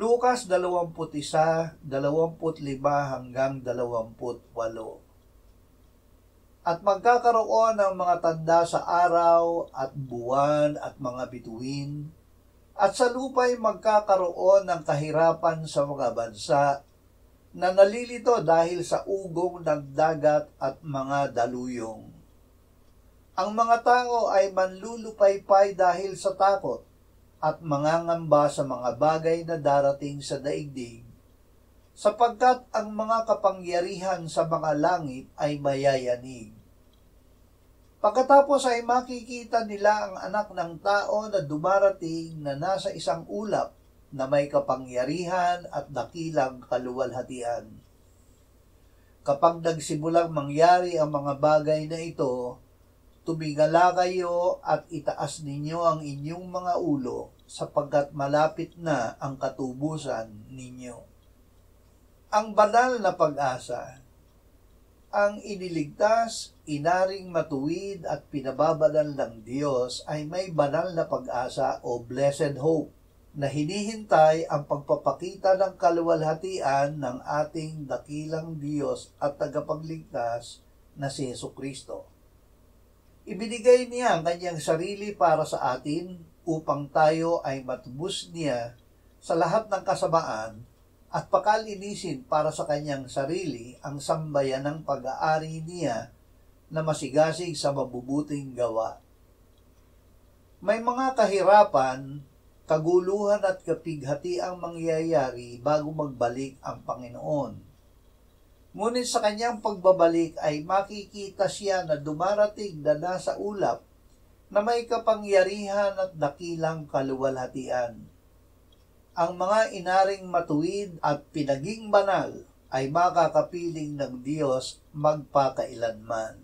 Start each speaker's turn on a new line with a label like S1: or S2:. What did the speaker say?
S1: Lucas 21:25-28. At magkakaroon ng mga tanda sa araw at buwan at mga bituin, at sa lupa'y magkakaroon ng kahirapan sa mga bansa na nalilito dahil sa ugong ng dagat at mga daluyong. Ang mga tao ay manlulupaypay dahil sa takot at mangangamba sa mga bagay na darating sa daigdig, sapagkat ang mga kapangyarihan sa mga langit ay mayayanig. Pagkatapos ay makikita nila ang anak ng tao na dumarating na nasa isang ulap na may kapangyarihan at dakilang kaluwalhatian. Kapag nagsimulang mangyari ang mga bagay na ito, tumingala kayo at itaas ninyo ang inyong mga ulo, sapagkat malapit na ang katubusan ninyo. Ang banal na pag-asa. Ang iniligtas, inaring matuwid at pinababanal ng Diyos ay may banal na pag-asa o blessed hope na hinihintay ang pagpapakita ng kaluwalhatian ng ating dakilang Diyos at tagapagligtas na si Jesucristo. Ibinigay niya ang kanyang sarili para sa atin upang tayo ay matubos niya sa lahat ng kasamaan at pakalinisin para sa kanyang sarili ang sambayan ng pag-aari niya na masigasig sa mabubuting gawa. May mga kahirapan, kaguluhan at kapighati ang mangyayari bago magbalik ang Panginoon. Ngunit sa kanyang pagbabalik ay makikita siya na dumarating na nasa ulap na may kapangyarihan at dakilang kaluwalhatian. Ang mga inaring matuwid at pinaging banal ay makakapiling ng Diyos magpakailanman.